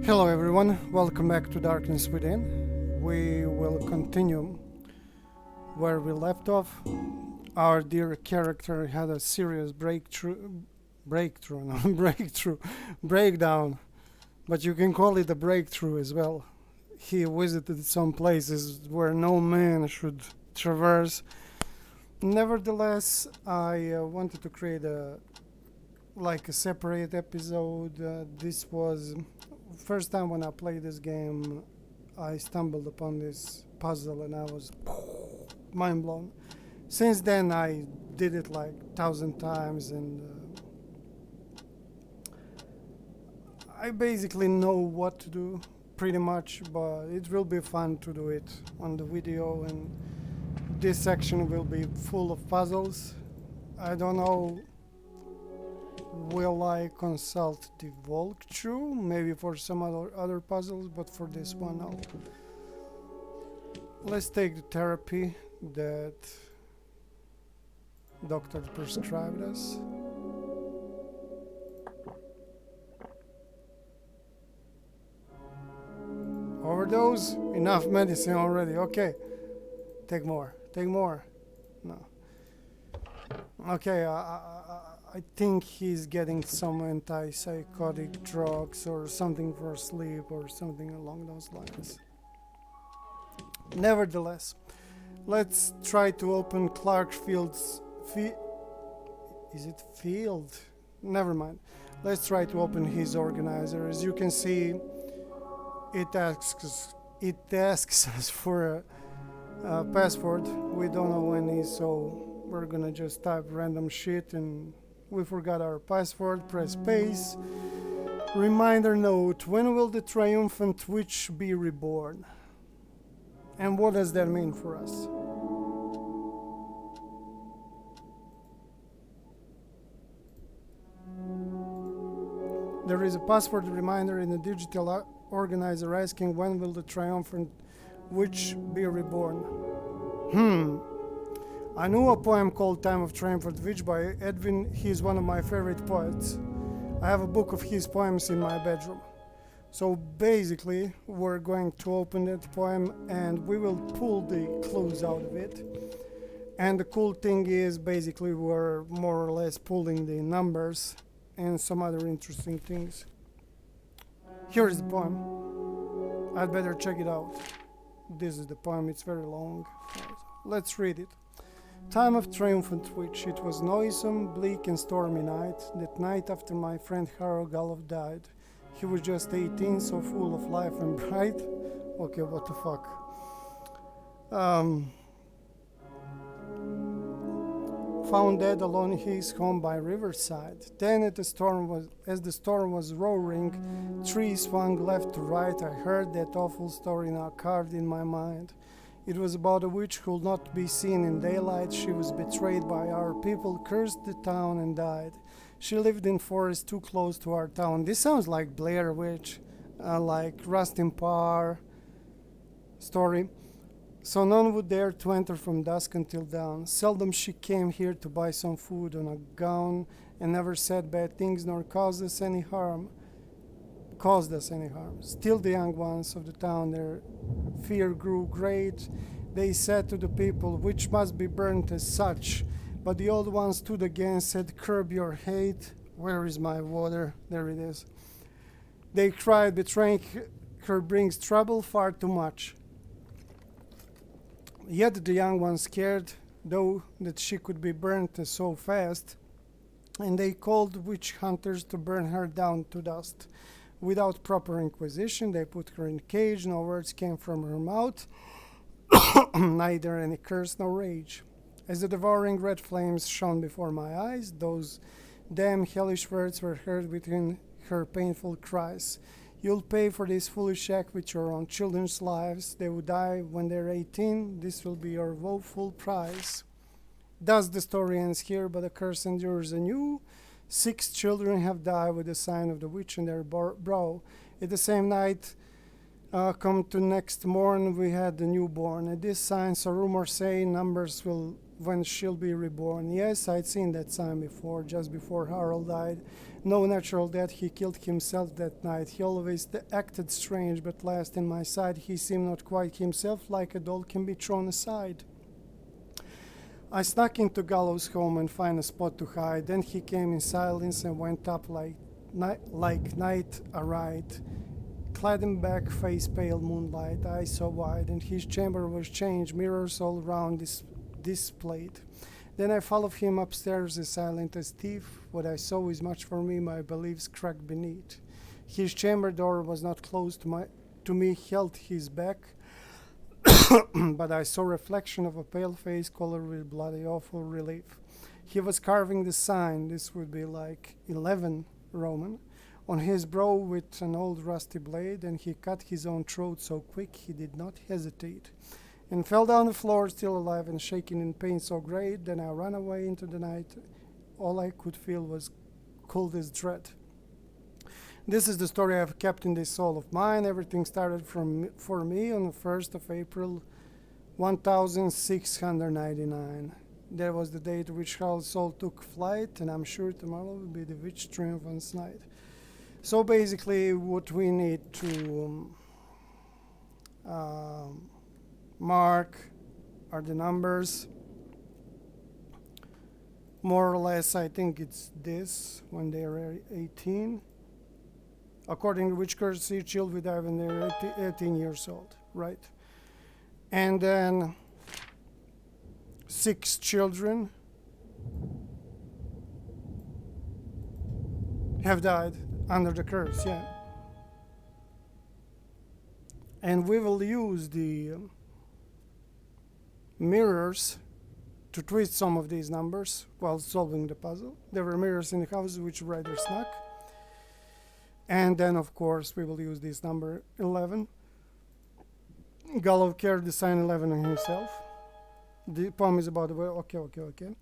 Hello everyone, welcome back to Darkness Within. We will continue where we left off. Our dear character had a serious breakdown, but you can call it a breakthrough as well. He visited some places where no man should traverse. Nevertheless, I wanted to create a separate episode. This was first time when I played this game. I stumbled upon this puzzle and I was mind blown. Since then I did it like 1,000 times and I basically know what to do pretty much, but it will be fun to do it on the video, and this section will be full of puzzles. I don't know, will I consult the walkthrough maybe for some other puzzles, but for this one no. Let's take the therapy that doctor prescribed us. Overdose? Enough medicine already. Okay, take more. No. Okay, I think he's getting some antipsychotic drugs or something for sleep or something along those lines. Nevertheless, let's try to open Clark Field's is it Field? Never mind. Let's try to open his organizer. As you can see, it asks us for a password. We don't know any, so we're gonna just type random shit, and we forgot our password. Press space. Reminder note: when will the triumphant witch be reborn? And what does that mean for us? There is a password reminder in the digital organizer asking when will the triumphant witch be reborn. I knew a poem called Time of Triumphant Witch by Edwin. He's one of my favorite poets. I have a book of his poems in my bedroom. So basically, we're going to open that poem and we will pull the clues out of it. And the cool thing is, basically, we're more or less pulling the numbers and some other interesting things. Here is the poem. I'd better check it out. This is the poem, it's very long. Let's read it. Time of triumphant witch. It was noisome, bleak and stormy night, that night after my friend Harold Gallup died. He was just 18, so full of life and bright. Okay, what the fuck. Found dead alone in his home by riverside. Then as the storm was roaring, trees swung left to right. I heard that awful story now carved in my mind. It was about a witch who would not be seen in daylight. She was betrayed by our people, cursed the town and died. She lived in forest too close to our town. This sounds like Blair Witch, like Rustin Parr story. So none would dare to enter from dusk until dawn. Seldom she came here to buy some food on a gown, and never said bad things nor caused us any harm. Still the young ones of the town, their fear grew great. They said to the people, "Which must be burnt as such." But the old ones stood again, said, "Curb your hate." Where is my water? There it is. They cried, "Betraying her brings trouble far too much." Yet the young ones scared, though, that she could be burnt so fast, and they called witch hunters to burn her down to dust. Without proper inquisition, they put her in a cage. No words came from her mouth, neither any curse nor rage. As the devouring red flames shone before my eyes, those damn hellish words were heard between her painful cries. "You'll pay for this foolish act with your own children's lives. They will die when they're 18. This will be your woeful price." Thus the story ends here, but the curse endures anew. 6 children have died with the sign of the witch in their brow. At the same night, come to next morn, we had the newborn. At this sign, so rumors say, numbers will when she'll be reborn. Yes, I'd seen that sign before, just before Harold died. No natural death, he killed himself that night. He always acted strange, but last in my sight he seemed not quite himself, like a doll can be thrown aside. I snuck into Gallows' home and found a spot to hide. Then he came in silence and went up like night aright. Clad in black, face pale moonlight, eyes so wide, and his chamber was changed, mirrors all round displayed. Then I followed him upstairs as silent as thief. What I saw is much for me, my beliefs cracked beneath. His chamber door was not closed to me, held his back, but I saw reflection of a pale face colored with bloody awful relief. He was carving the sign, this would be like 11 Roman, on his brow with an old rusty blade, and he cut his own throat so quick he did not hesitate, and fell down the floor still alive and shaking in pain so great. Then I ran away into the night. All I could feel was coldest dread. This is the story I've kept in this soul of mine. Everything started for me on the 1st of April 1699. That was the date which Harold's soul took flight, and I'm sure tomorrow will be the witch triumphant's night. So basically what we need to mark are the numbers. More or less, I think it's this, when they are 18. According to which courtesy, children will die when they're 18 years old, right? And then 6 children have died under the curse, yeah. And we will use the mirrors to twist some of these numbers while solving the puzzle. There were mirrors in the house which Ryder snuck. And then, of course, we will use this number 11. Gallo carried the sign 11 on himself. The poem is about the way. Okay.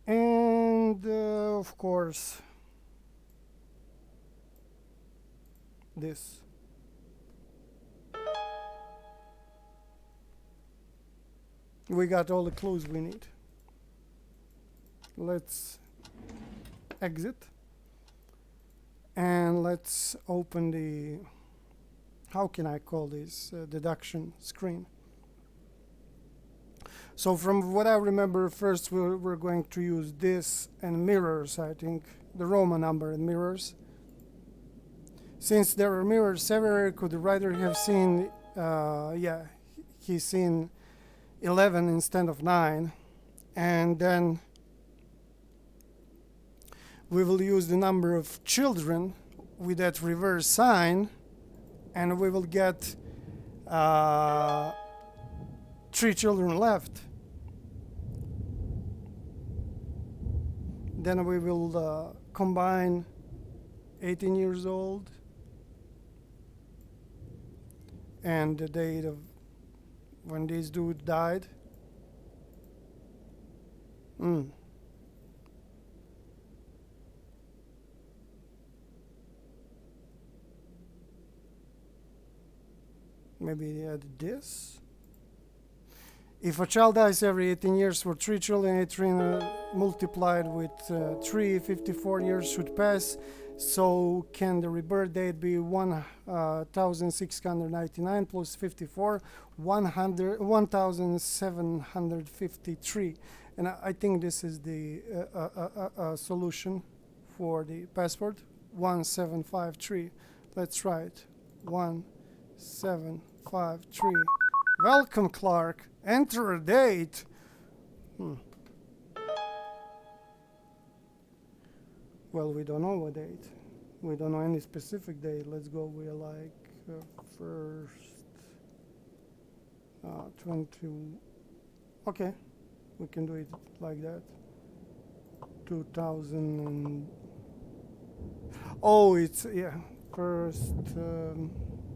And, of course, this. We got all the clues we need. Let's exit. And let's open the, how can I call this, deduction screen. So from what I remember, first we're going to use this and mirrors, I think, the Roman number and mirrors. Since there are mirrors everywhere, could the writer have seen, he's seen 11 instead of 9. And then we will use the number of children with that reverse sign, and we will get 3 children left. Then we will combine 18 years old and the date of when this dude died. Maybe add this. If a child dies every 18 years for 3 children, 18 multiplied with 3, 54 years should pass. So can the rebirth date be 1699 plus 54, 1753? And I think this is the solution for the password, 1753. Let's write 1753. Welcome, Clark. Enter a date. Well, we don't know what date. We don't know any specific date. Let's go with like first 20. Okay, we can do it like that. 2000 and it's first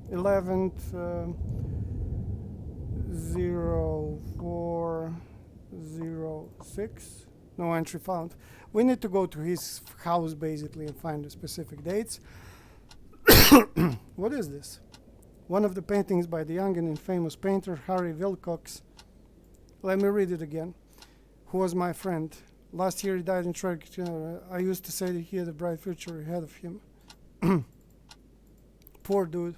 11th 0406. No entry found. We need to go to his house basically and find the specific dates. What is this? One of the paintings by the young and infamous painter Harry Wilcox. Let me read it again. who was my friend. Last year he died in tragic. I used to say that he had a bright future ahead of him. Poor dude.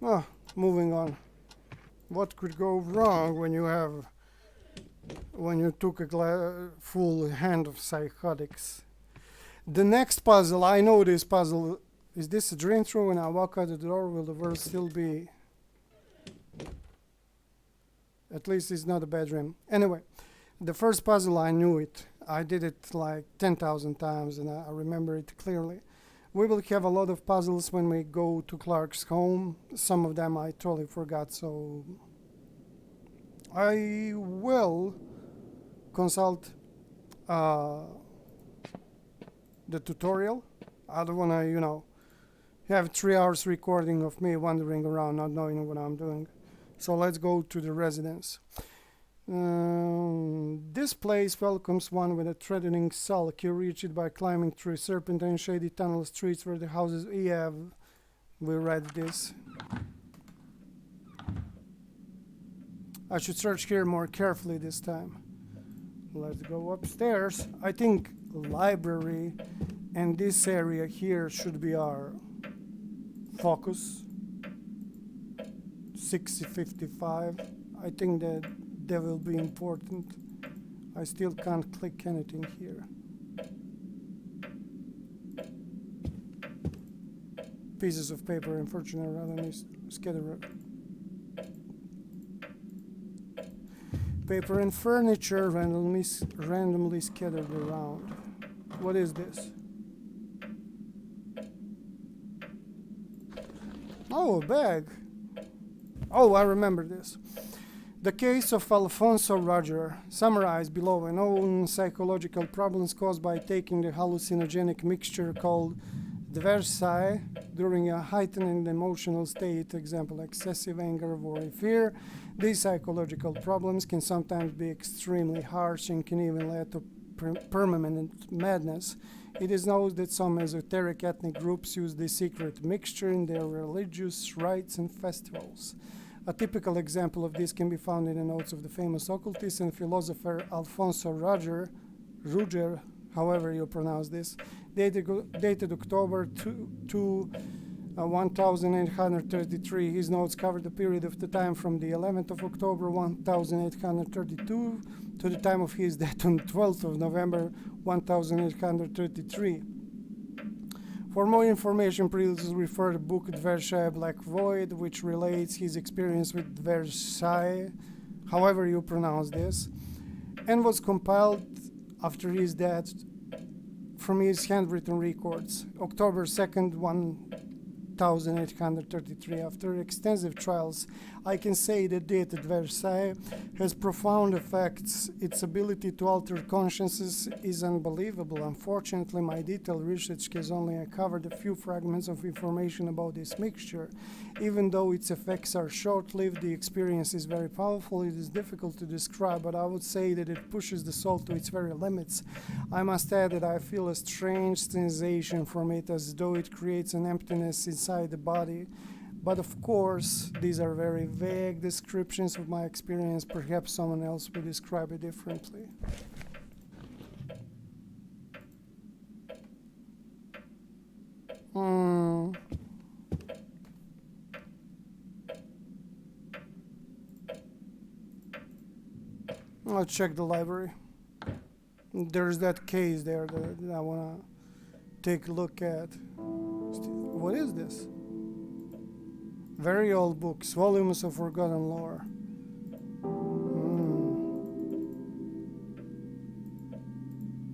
Ah, moving on. What could go wrong when you took a full hand of psychotics? The next puzzle, I know this puzzle. Is this a dream through? When I walk out the door, will the world still be? At least it's not a bad dream. Anyway, the first puzzle, I knew it. I did it like 10,000 times and I remember it clearly. We will have a lot of puzzles when we go to Clark's home. Some of them I totally forgot, so I will consult the tutorial. I don't want to, have 3 hours recording of me wandering around not knowing what I'm doing. So let's go to the residence. This place welcomes one with a threatening sulk. You reach it by climbing through serpentine shady tunnel streets where the houses... Yeah, we read this. I should search here more carefully this time. Let's go upstairs. I think library and this area here should be our focus. 6055. I think that will be important. I still can't click anything here. Pieces of paper, unfortunately, randomly scattered. Paper and furniture randomly scattered around. What is this? Oh, a bag. Oh, I remember this. The case of Alfonso Roger, summarized below, known psychological problems caused by taking the hallucinogenic mixture called Versailles during a heightened emotional state, example, excessive anger, worry, fear. These psychological problems can sometimes be extremely harsh and can even lead to permanent madness. It is known that some esoteric ethnic groups use this secret mixture in their religious rites and festivals. A typical example of this can be found in the notes of the famous occultist and philosopher Alfonso Roger, however you pronounce this, dated October 1833. His notes cover the period of the time from the 11th of October 1832 to the time of his death on 12th of November 1833. For more information, please refer to the book Versailles Black Void, which relates his experience with Versailles, however you pronounce this, and was compiled after his death from his handwritten records, October 2nd, 1833. After extensive trials, I can say that dated Versailles has profound effects. Its ability to alter consciences is unbelievable. Unfortunately, my detailed research has only uncovered a few fragments of information about this mixture. Even though its effects are short-lived, the experience is very powerful. It is difficult to describe, but I would say that it pushes the soul to its very limits. I must add that I feel a strange sensation from it, as though it creates an emptiness inside the body. But of course, these are very vague descriptions of my experience. Perhaps someone else will describe it differently. I'll check the library. There's that case there that I want to take a look at. What is this? Very old books, volumes of forgotten lore.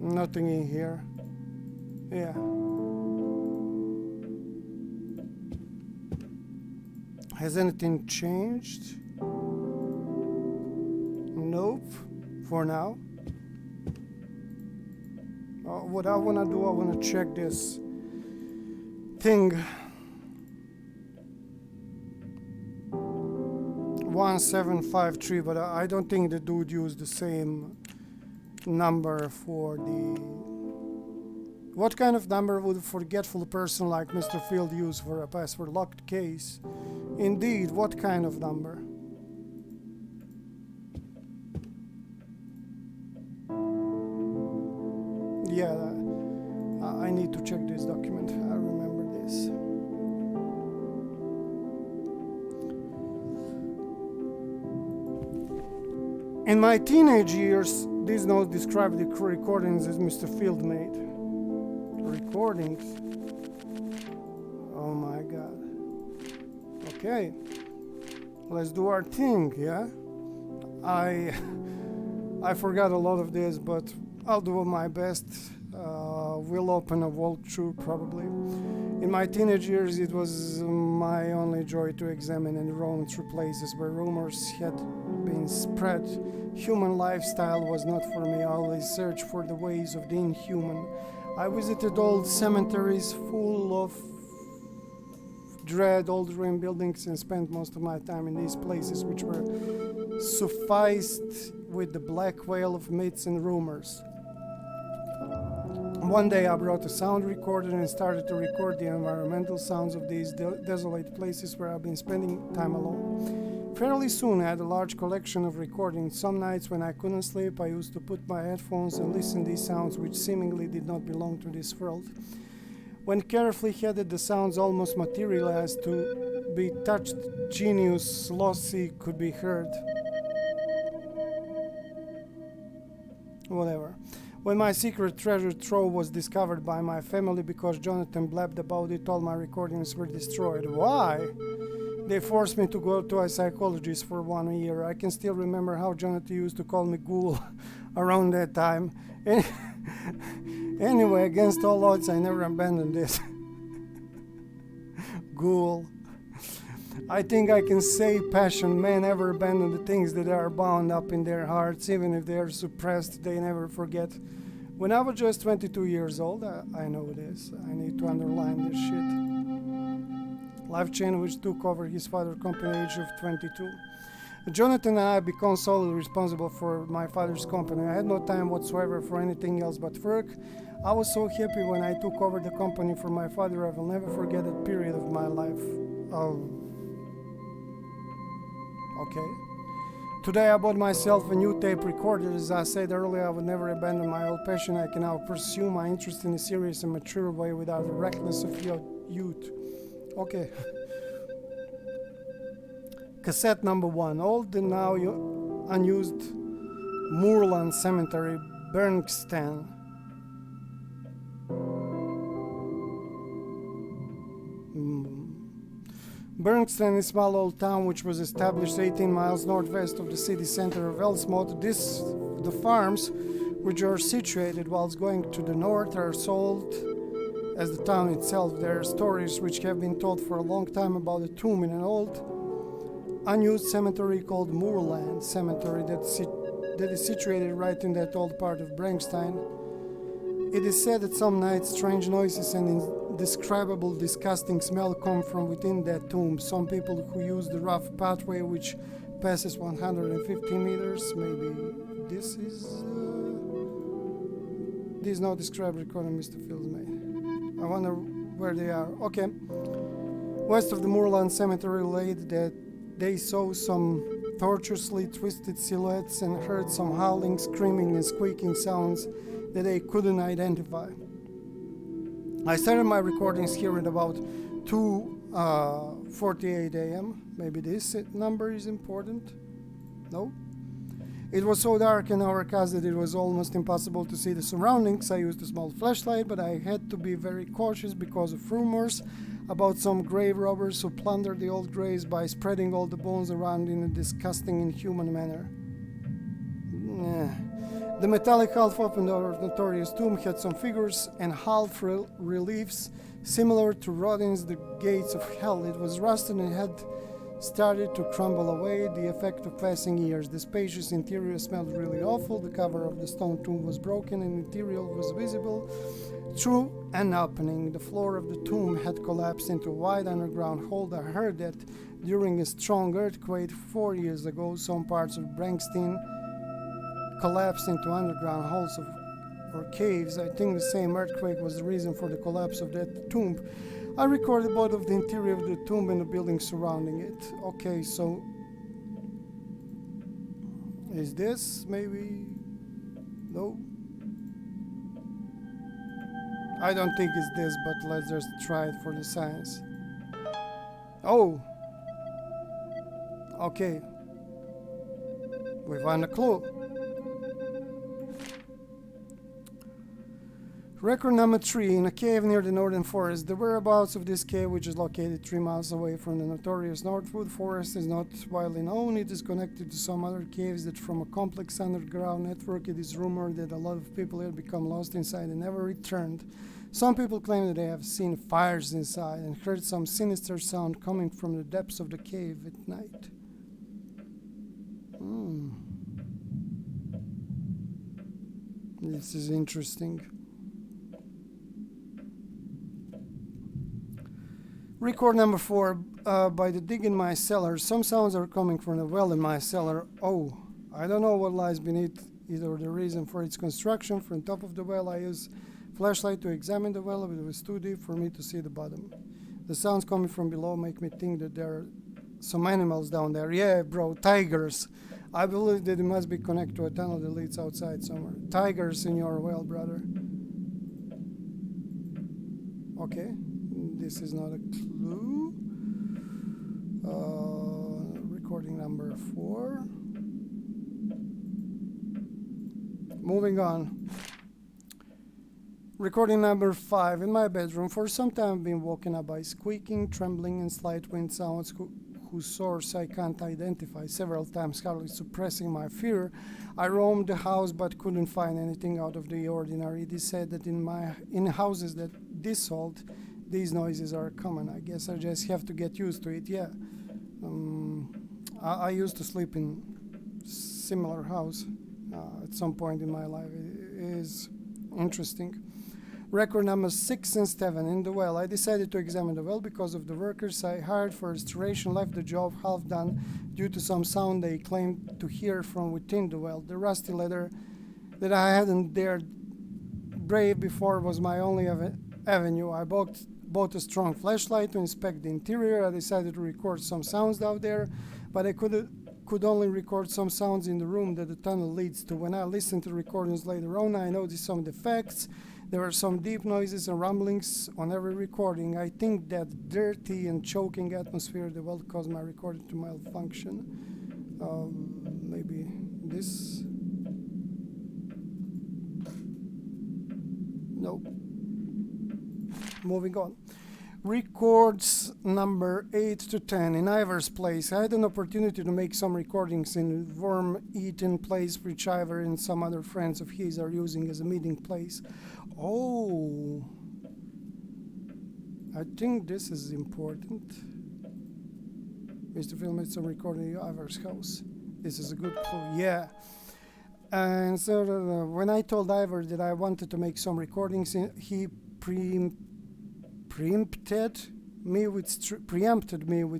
Nothing in here. Yeah. Has anything changed? Nope. For now. What I want to do, I want to check this thing. 1753, but I don't think the dude used the same number for the... What kind of number would a forgetful person like Mr. Field use for a password locked case? Indeed, what kind of number? In my teenage years, these notes describe the recordings as Mr. Field made. Recordings? Oh my god. Okay. Let's do our thing, yeah? I forgot a lot of this, but I'll do my best. We'll open a vault through probably. In my teenage years, it was my only joy to examine and roam through places where rumors had been spread. Human lifestyle was not for me. I always searched for the ways of the inhuman. I visited old cemeteries full of dread old ruined buildings and spent most of my time in these places which were suffused with the black veil of myths and rumors. One day I brought a sound recorder and started to record the environmental sounds of these desolate places where I've been spending time alone. Fairly soon I had a large collection of recordings. Some nights when I couldn't sleep I used to put my headphones and listen to these sounds which seemingly did not belong to this world. When carefully headed, the sounds almost materialized to be touched. Genius, lossy could be heard. Whatever. When my secret treasure trove was discovered by my family because Jonathan blabbed about it, all my recordings were destroyed. Why? They forced me to go to a psychologist for 1 year. I can still remember how Jonathan used to call me ghoul around that time. Anyway, against all odds, I never abandoned it. Ghoul. I think I can say passion. Men never abandon the things that are bound up in their hearts. Even if they are suppressed, they never forget. When I was just 22 years old, I know this. I need to underline this shit. Life chain which took over his father's company at the age of 22. Jonathan and I became solely responsible for my father's company. I had no time whatsoever for anything else but work. I was so happy when I took over the company for my father. I will never forget that period of my life. Oh. Okay. Today I bought myself a new tape recorder. As I said earlier, I would never abandon my old passion. I can now pursue my interest in a serious and mature way without the recklessness of youth. Okay. Cassette number 1. Old and now unused Moorland Cemetery, Bernkstein. Bernkstein is a small old town which was established 18 miles northwest of the city center of Elsmouth. The farms which are situated whilst going to the north are sold as the town itself. There are stories which have been told for a long time about a tomb in an old unused cemetery called Moorland Cemetery that is situated right in that old part of Bernkstein. It is said that some nights strange noises and indescribable disgusting smell come from within that tomb. Some people who use the rough pathway which passes 150 meters, maybe this is not described recording Mr. Fields made. I wonder where they are. Okay. West of the Moorland Cemetery laid that they saw some tortuously twisted silhouettes and heard some howling, screaming and squeaking sounds that they couldn't identify. I started my recordings here at about 2:48 a.m. Maybe this number is important? No? It was so dark and overcast that it was almost impossible to see the surroundings. I used a small flashlight, but I had to be very cautious because of rumors about some grave robbers who plundered the old graves by spreading all the bones around in a disgusting, inhuman manner. The metallic half-open notorious tomb had some figures and half-reliefs similar to Rodin's The Gates of Hell. It was rusted and had started to crumble away, the effect of passing years. The spacious interior smelled really awful. The cover of the stone tomb was broken and interior was visible through an opening. The floor of the tomb had collapsed into a wide underground hole. I heard that during a strong earthquake 4 years ago, some parts of Bernkstein collapsed into underground holes or caves. I think the same earthquake was the reason for the collapse of that tomb. I recorded both of the interior of the tomb and the buildings surrounding it. Okay, so is this maybe? No? I don't think it's this, but let's just try it for the science. Oh! Okay. We found a clue. Record number 3. In a cave near the northern forest. The whereabouts of this cave, which is located 3 miles away from the notorious Northwood Forest, is not widely known. It is connected to some other caves that from a complex underground network. It is rumored that a lot of people have become lost inside and never returned. Some people claim that they have seen fires inside and heard some sinister sound coming from the depths of the cave at night. This is interesting. Record number 4. By the dig in my cellar, some sounds are coming from the well in my cellar. Oh, I don't know what lies beneath it or the reason for its construction. From top of the well, I use flashlight to examine the well, but it was too deep for me to see the bottom. The sounds coming from below make me think that there are some animals down there. Yeah, bro, tigers. I believe that it must be connected to a tunnel that leads outside somewhere. Tigers in your well, brother. Okay. This is not a clue. Recording number 4. Moving on. Recording number 5. In my bedroom, for some time I've been woken up by squeaking, trembling, and slight wind sounds whose source I can't identify. Several times, hardly suppressing my fear, I roamed the house but couldn't find anything out of the ordinary. It is said that in houses that this old, these noises are common. I guess I just have to get used to it. Yeah, I used to sleep in similar house at some point in my life. It is interesting. Record number 6 and 7. In the well, I decided to examine the well because of the workers I hired for restoration left the job half done due to some sound they claimed to hear from within the well. The rusty leather that I hadn't dared brave before was my only avenue. I bought a strong flashlight to inspect the interior. I decided to record some sounds out there, but I could only record some sounds in the room that the tunnel leads to. When I listened to recordings later on, I noticed some defects. There were some deep noises and rumblings on every recording. I think that dirty and choking atmosphere of the well caused my recording to malfunction. Maybe this? No. Moving on. Records number 8 to 10. In Ivor's place, I had an opportunity to make some recordings in worm-eaten place, which Ivor and some other friends of his are using as a meeting place. Oh, I think this is important. Mr. Phil made some recording in Ivor's house. This is a good clue. Yeah. And so when I told Ivor that I wanted to make some recordings, he preempted me with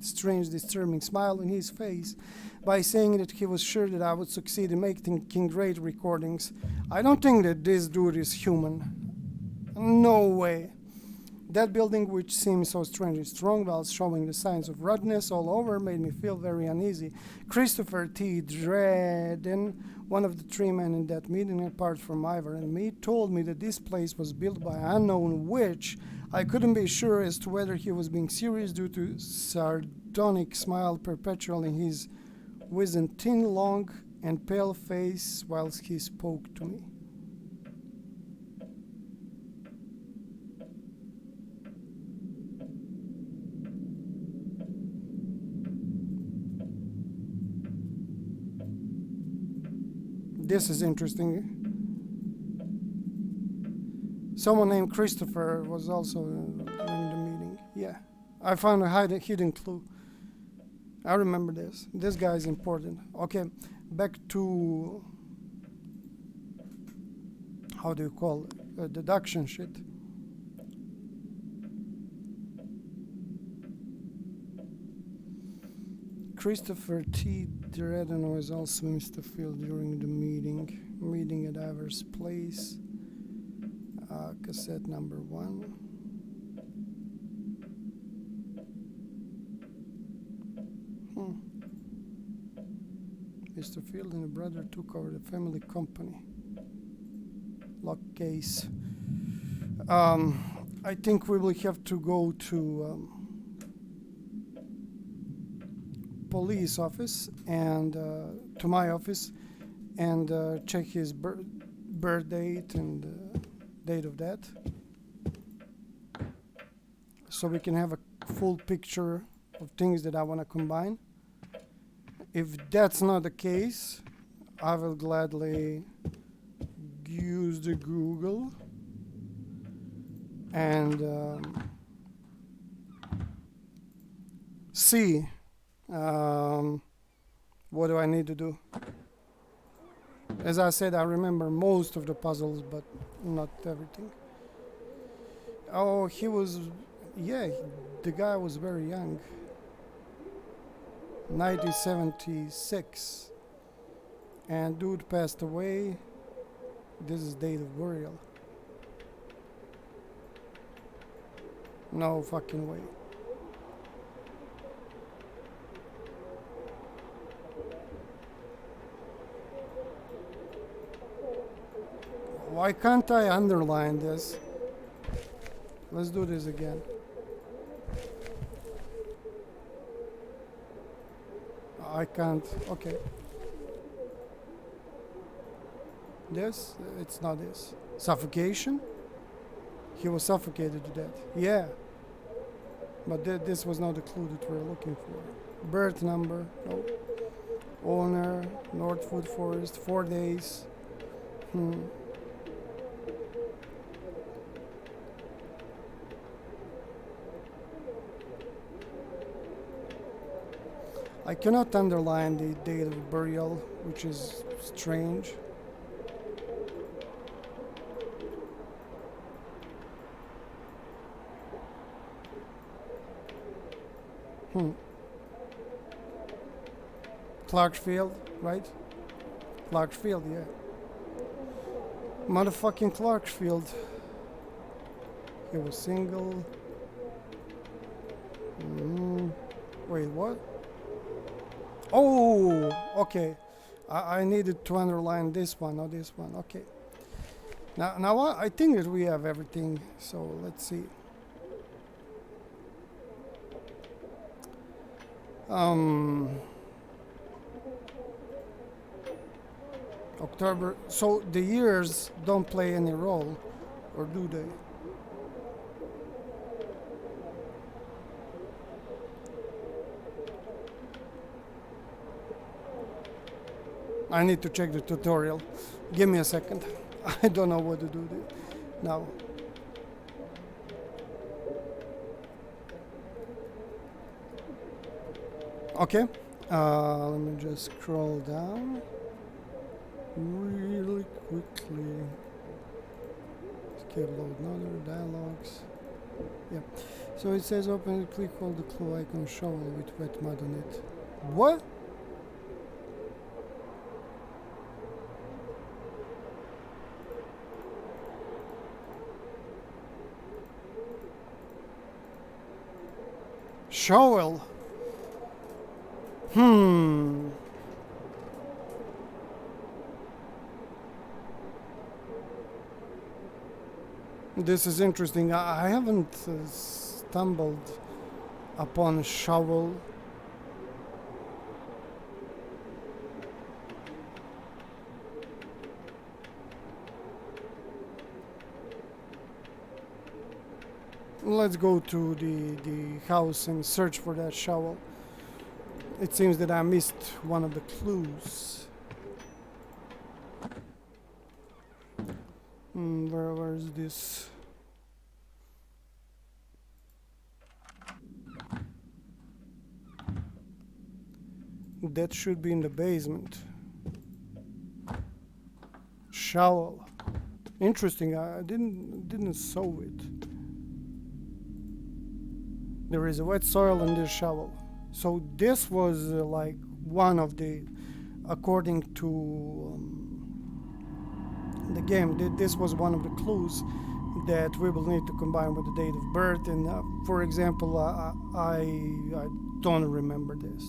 strange, disturbing smile on his face by saying that he was sure that I would succeed in making great recordings. I don't think that this dude is human. No way. That building, which seemed so strangely strong while showing the signs of ruggedness all over, made me feel very uneasy. Christopher T. Dredden, one of the 3 men in that meeting, apart from Ivor and me, told me that this place was built by an unknown witch. I couldn't be sure as to whether he was being serious due to sardonic smile perpetual in his wizened, thin, long, and pale face whilst he spoke to me. This is interesting. Someone named Christopher was also in the meeting. Yeah, I found a hidden clue. I remember this. This guy is important. Okay, back to, how do you call it? Deduction shit. Christopher T. Dredden was also in Mr. Field during the meeting at Ivor's place. Cassette number 1. Mr. Field and a brother took over the family company. Lock case. I think we will have to go to police office and to my office and check his birth date and date of death, so we can have a full picture of things that I want to combine. If that's not the case, I will gladly use the Google and see what do I need to do. As I said, I remember most of the puzzles, but not everything. Oh, he was, yeah, the guy was very young. 1976. And dude passed away. This is date of burial. No fucking way. Why can't I underline this? Let's do this again. I can't. Okay. This? It's not this. Suffocation? He was suffocated to death. Yeah. But this was not the clue that we're looking for. Birth number? No. Owner? Northwood Forest? 4 days? I cannot underline the date of burial, which is strange. Clarksfield, right? Clarksfield, yeah. Motherfucking Clarksfield. He was single. Wait, what? Oh, okay. I needed to underline this one, not this one. Okay. Now I think that we have everything. So let's see. October. So the years don't play any role, or do they? I need to check the tutorial. Give me a second. I don't know what to do now. Okay. Let me just scroll down really quickly. Escape Loath Nolder, dialogues. Yeah. So it says open, click, hold the clue icon shovel with wet mud on it. What? Shovel. This is interesting. I haven't stumbled upon a shovel. Let's go to the house and search for that shovel. It seems that I missed one of the clues. Where is this? That should be in the basement. Shovel. Interesting. I didn't sew it. There is a wet soil in this shovel. So this was like one of the, according to the game, this was one of the clues that we will need to combine with the date of birth. And for example, I don't remember this.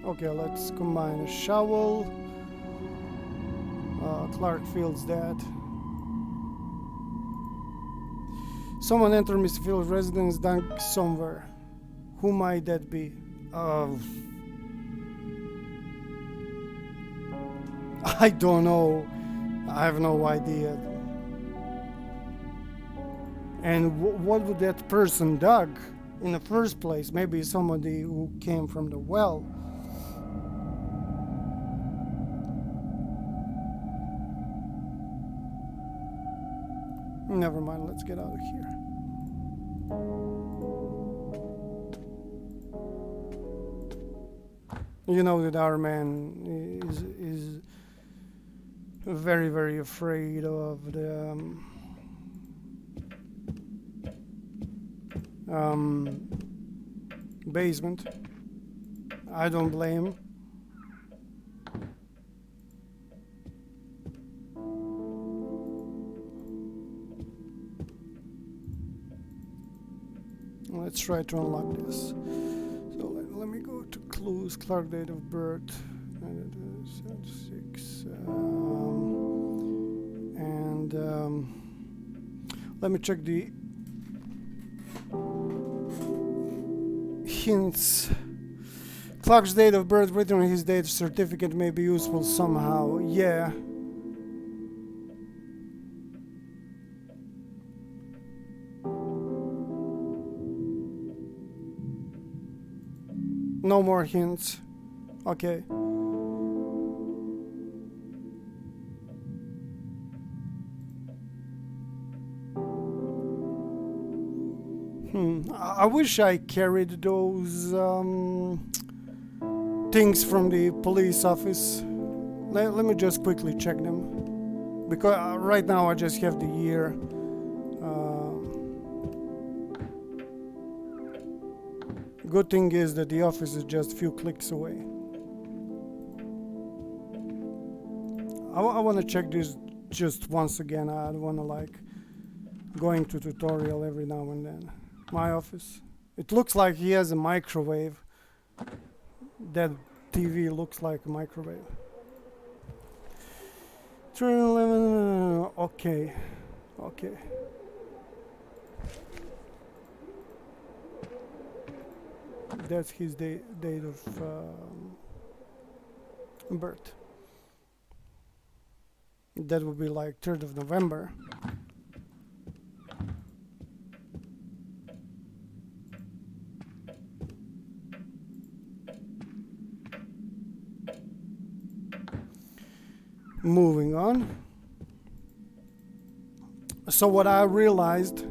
Okay, let's combine a shovel. Clarkfield's dead. Someone entered Mr. Phil's residence, dunk somewhere. Who might that be? I don't know. I have no idea. And what would that person dug in the first place? Maybe somebody who came from the well. Never mind, let's get out of here. You know that our man is very, very afraid of the basement. I don't blame him. Let's try to unlock this. So let me go to clues, Clark, date of birth, 76, and let me check the hints. Clark's date of birth written on his date certificate may be useful somehow. Yeah. No more hints. Okay. I wish I carried those things from the police office. Let me just quickly check them. Because right now I just have the year. Good thing is that the office is just a few clicks away. I want to check this just once again. I don't want to like going to tutorial every now and then. My office. It looks like he has a microwave. That TV looks like a microwave. 311. Okay. Okay. That's his date of birth. That would be like 3rd of November. Moving on. So what I realized,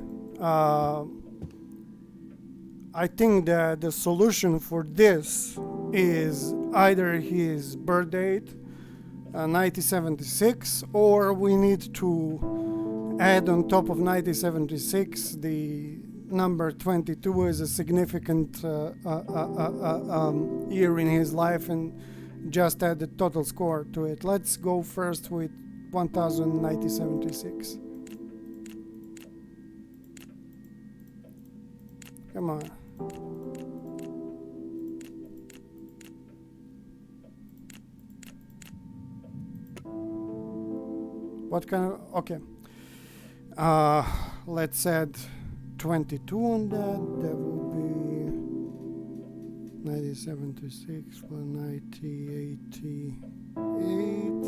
I think that the solution for this is either his birth date, 1976, or we need to add on top of 1976 the number 22 as a significant year in his life, and just add the total score to it. Let's go first with 1976. Come on. What kind of... Okay. Let's add 22 on that. That will be 1976 for 1988.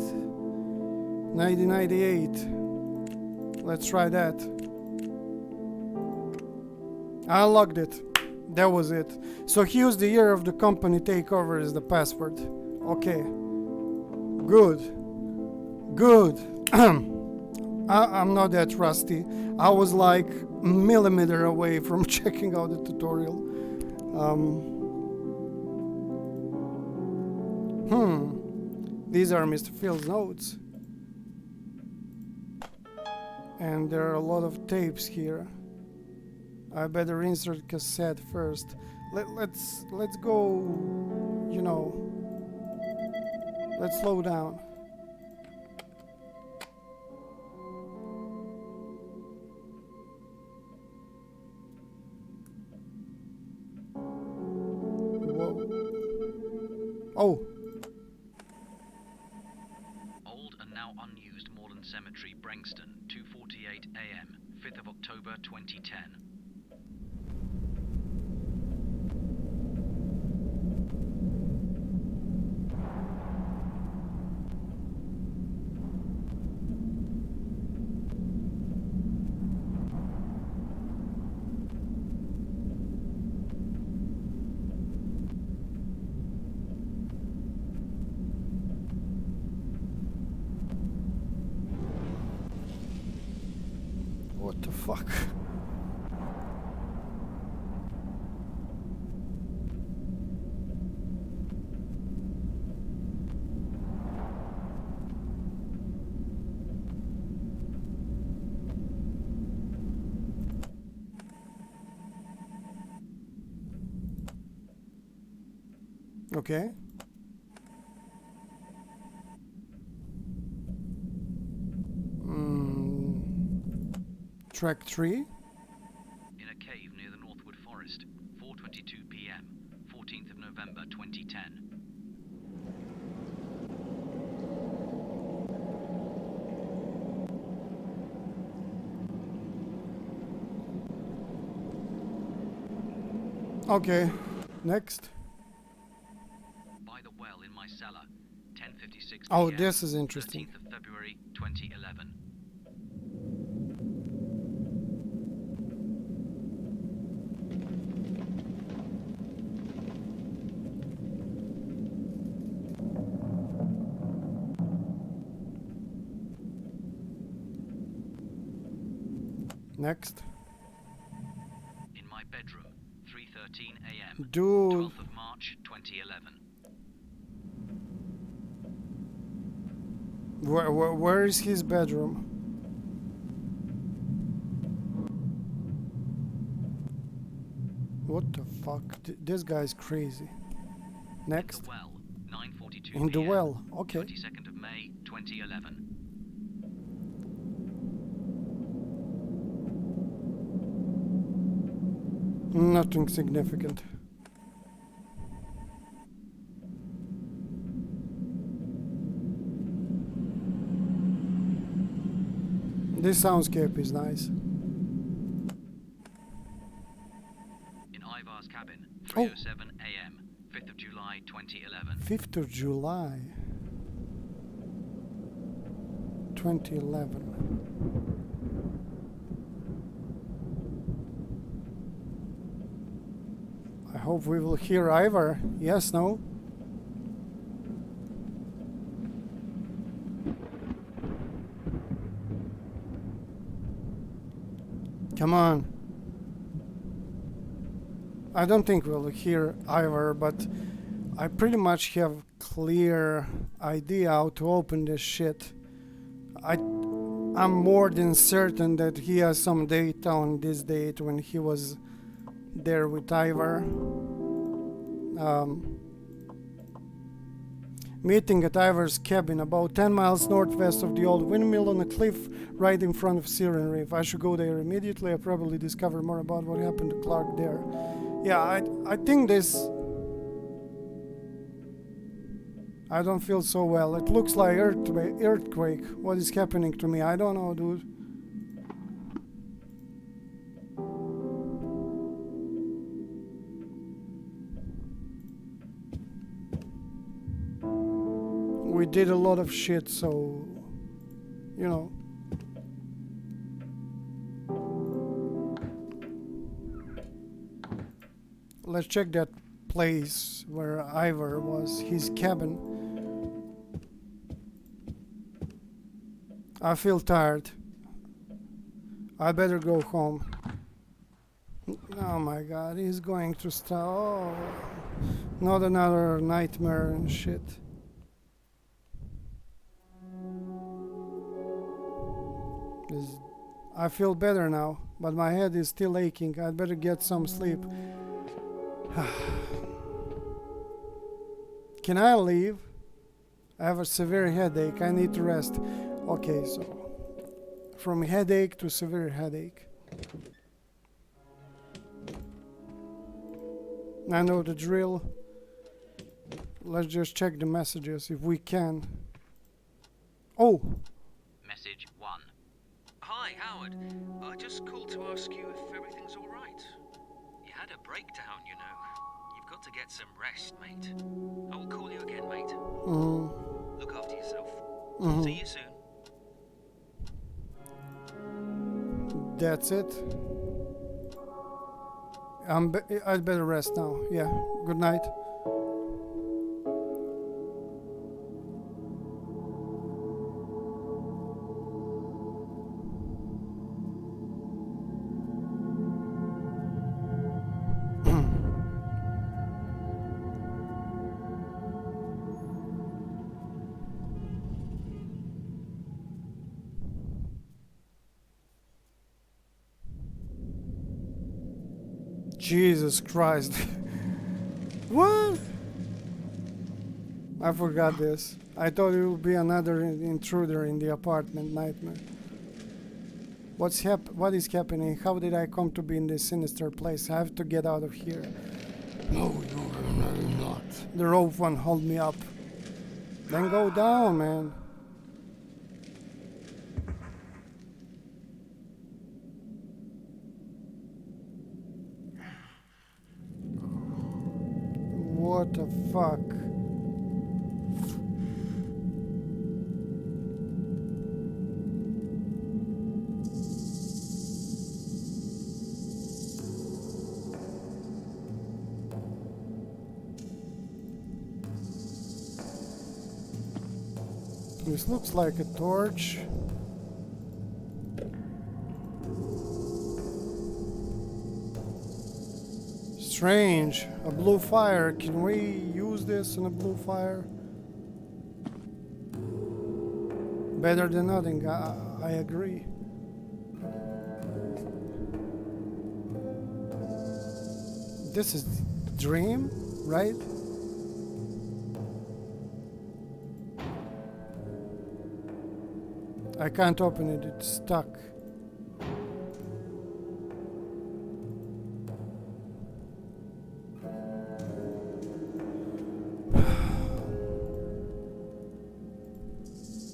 1998. Let's try that. I unlocked it. That was it. So he used the year of the company takeover as the password. Okay. Good. Good. I'm not that rusty. I was like a millimeter away from checking out the tutorial. These are Mr. Phil's notes. And there are a lot of tapes here. I better insert cassette first. Let's go, you know. Let's slow down. Whoa. Oh. Old and now unused Moorland Cemetery, Brengston, 2:48 a.m. 5th of October 2010. What the fuck? Okay. Track 3. In a cave near the Northwood Forest, 4:22 p.m., 14th of November 2010. Okay. Next. By the well in my cellar, 10:56 p.m. Oh, this is interesting. 13th of February 2011. Next. In my bedroom, 3:13 a.m. Dude. 12th of March 2011. Where is his bedroom? What the fuck? This guy's crazy. Next. In the well, 9:42 In the p.m. well. Okay. 22nd of May 2011. Nothing significant. This soundscape is nice. In Ivar's cabin, 3:07 a.m., 5th of July 2011. 5th of July 2011. I hope we will hear Ivar. Yes, no? Come on. I don't think we'll hear Ivar, but I pretty much have clear idea how to open this shit. I'm more than certain that he has some data on this date when he was there with Ivar. Meeting at Ivar's cabin about 10 miles northwest of the old windmill on a cliff right in front of Siren Reef. I should go there immediately. I probably discover more about what happened to Clark there. Yeah, I think this... I don't feel so well. It looks like earthquake. What is happening to me? I don't know, dude. We did a lot of shit, so... You know. Let's check that place where Ivar was, his cabin. I feel tired. I better go home. Oh my god, he's going to start. Oh, not another nightmare and shit. I feel better now, but my head is still aching. I'd better get some sleep. Can I leave? I have a severe headache. I need to rest. Okay, so from headache to severe headache. I know the drill. Let's just check the messages if we can. Oh! Message 1. Hi, Hi, Howard. I just called to ask you if everything's all right. You had a breakdown, you know. You've got to get some rest, mate. I will call you again, mate. Look after yourself. See you soon. That's it. I'd better rest now. Yeah. Good night. Jesus Christ. What? I forgot this. I thought it would be another intruder in the apartment. Nightmare. What is happening? How did I come to be in this sinister place? I have to get out of here. No, you're not. The rope won't hold me up. Then go down, man. What the fuck? This looks like a torch. Strange. A blue fire. Can we use this in a blue fire? Better than nothing. I agree. This is dream, right? I can't open it. It's stuck.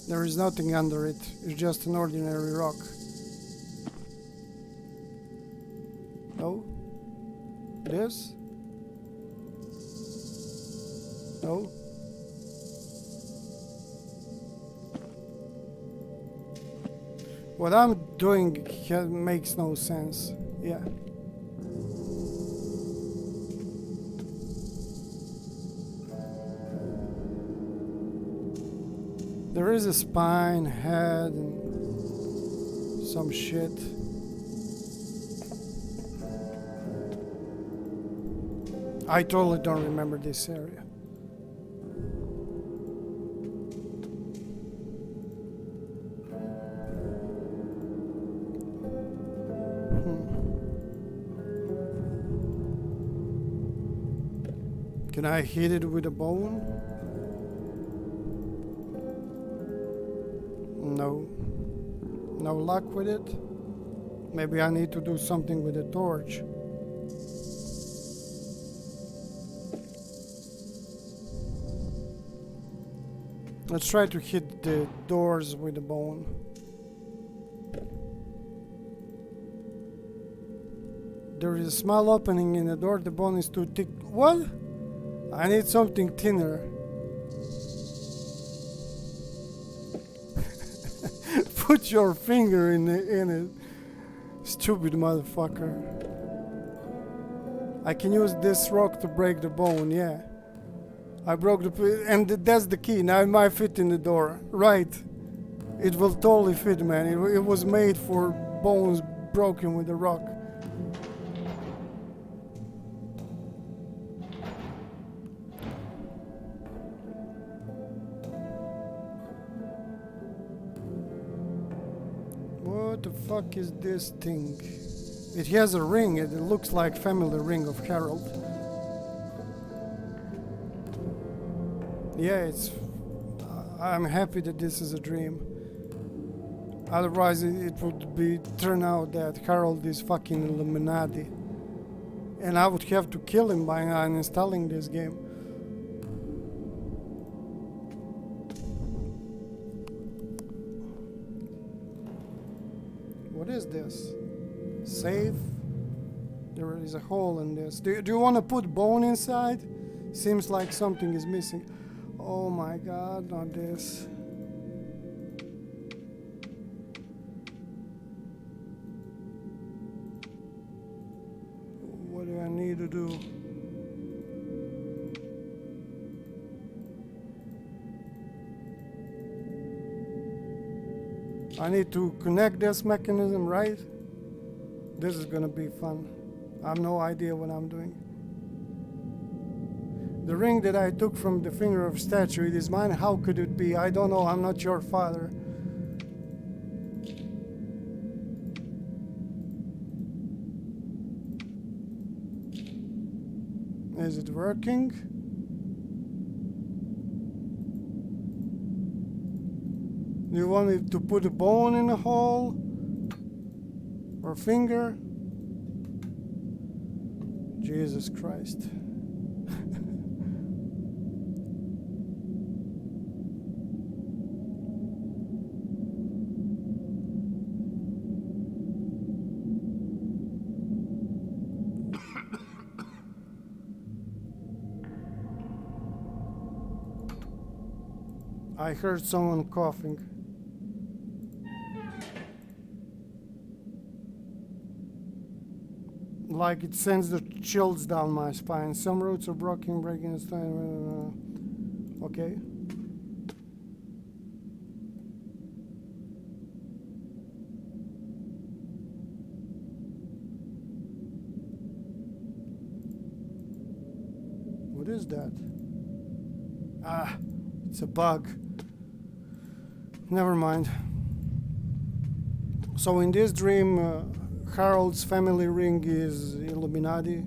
There is nothing under it. It's just an ordinary rock. No? This? No? What I'm doing makes no sense. Yeah. There is a spine, head, and some shit. I totally don't remember this area. Can I hit it with a bone? No. No luck with it? Maybe I need to do something with a torch. Let's try to hit the doors with a bone. There is a small opening in the door. The bone is too thick. What? I need something thinner. Put your finger in it, stupid motherfucker. I can use this rock to break the bone, yeah. I broke and that's the key. Now it might fit in the door. Right. It will totally fit, man. It was made for bones broken with a rock. What the fuck is this thing? It has a ring. It looks like family ring of Harold. Yeah, I'm happy that this is a dream. Otherwise, it would turn out that Harold is fucking Illuminati, and I would have to kill him by uninstalling this game. What is this? Safe? There is a hole in this. Do you want to put bone inside? Seems like something is missing. Oh my god, not this. What do I need to do? I need to connect this mechanism, right? This is gonna be fun. I have no idea what I'm doing. The ring that I took from the finger of statue, it is mine. How could it be? I don't know. I'm not your father. Is it working? Do you want me to put a bone in a hole? Or finger? Jesus Christ. I heard someone coughing. Like it sends the chills down my spine. Some roots are broken, breaking the spine. Okay. What is that? Ah, it's a bug. Never mind. So in this dream, Harold's family ring is Illuminati.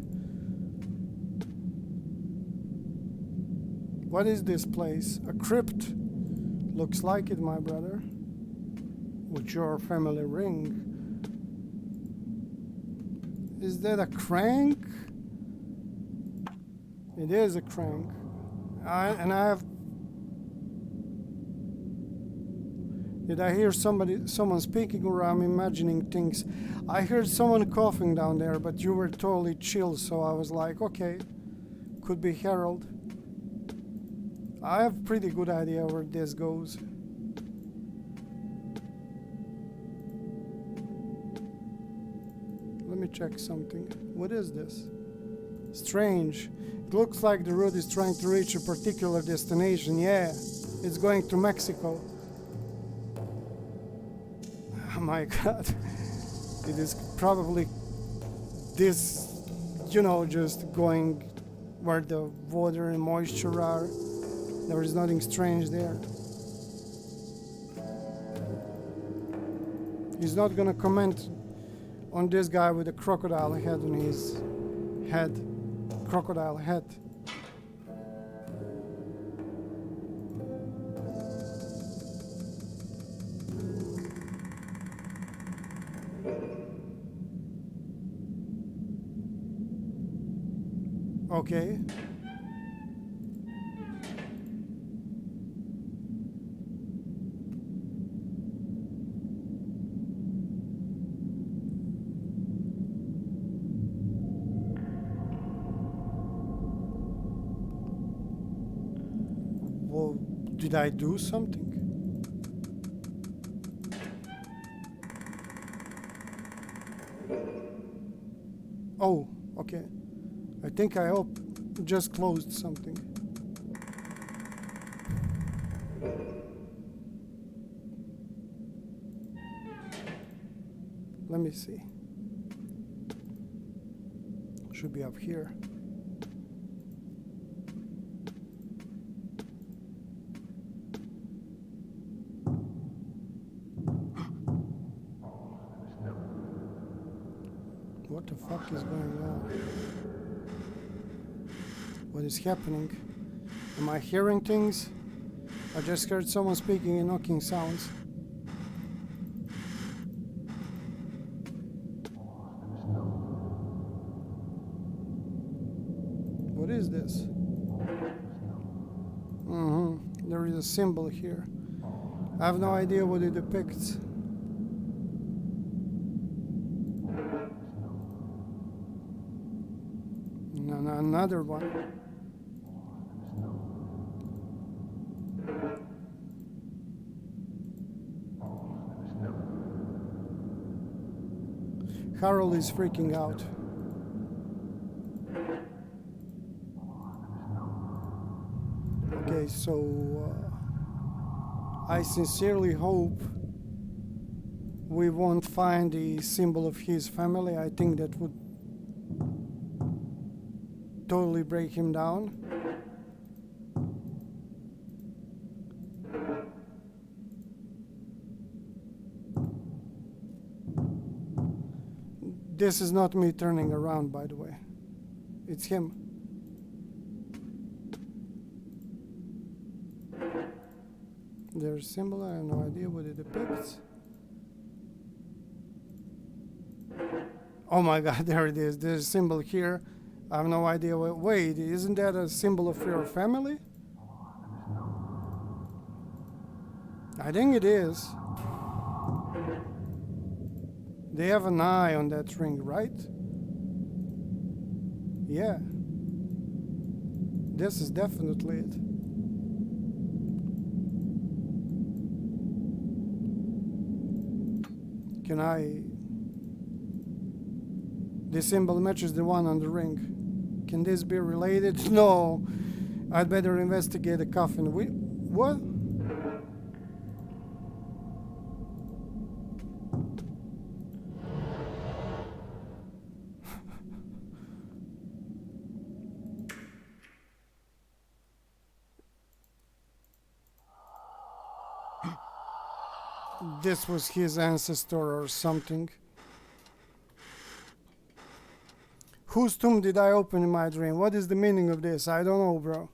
What is this place? A crypt? Looks like it, my brother. With your family ring. Is that a crank? It is a crank. And I have... Did I hear someone speaking, or I'm imagining things? I heard someone coughing down there, but you were totally chill, so I was like, okay, could be Harold. I have a pretty good idea where this goes. Let me check something. What is this? Strange. It looks like the road is trying to reach a particular destination. Yeah, it's going to Mexico. Oh my god. It is probably this, you know, just going where the water and moisture are. There is nothing strange there. He's not gonna comment on this guy with a crocodile head on his head. Crocodile head. Okay. Well, did I do something? Oh, okay. I think I just closed something. Let me see. Should be up here. What the fuck is going on? What is happening? Am I hearing things? I just heard someone speaking and knocking sounds. What is this? There is a symbol here. I have no idea what it depicts. Another one. Harold is freaking out. Okay, so I sincerely hope we won't find the symbol of his family. I think that would totally break him down. This is not me turning around, by the way. It's him. There's a symbol, I have no idea what it depicts. Oh my god, there it is. There's a symbol here. I have no idea what. Wait, isn't that a symbol of your family? I think it is. They have an eye on that ring, right? Yeah. This is definitely it. Can I... This symbol matches the one on the ring. Can this be related? No. I'd better investigate the coffin. What? This was his ancestor or something. Whose tomb did I open in my dream? What is the meaning of this? I don't know, bro.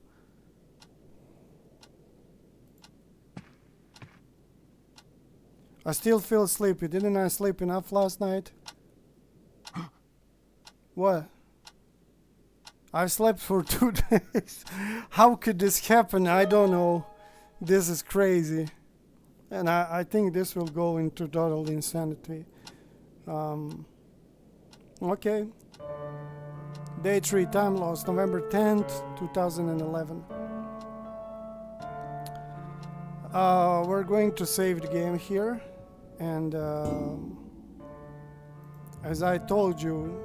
I still feel sleepy. Didn't I sleep enough last night? What? I slept for 2 days. How could this happen? I don't know. This is crazy. And I think this will go into total insanity. Okay. Day 3, time lost, November 10th, 2011. We're going to save the game here. And as I told you,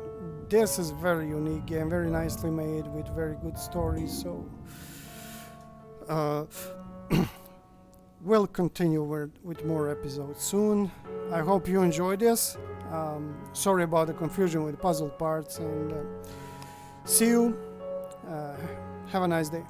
this is a very unique game, very nicely made with very good stories. So we'll continue with more episodes soon. I hope you enjoyed this. Sorry about the confusion with puzzle parts, and see you. Have a nice day.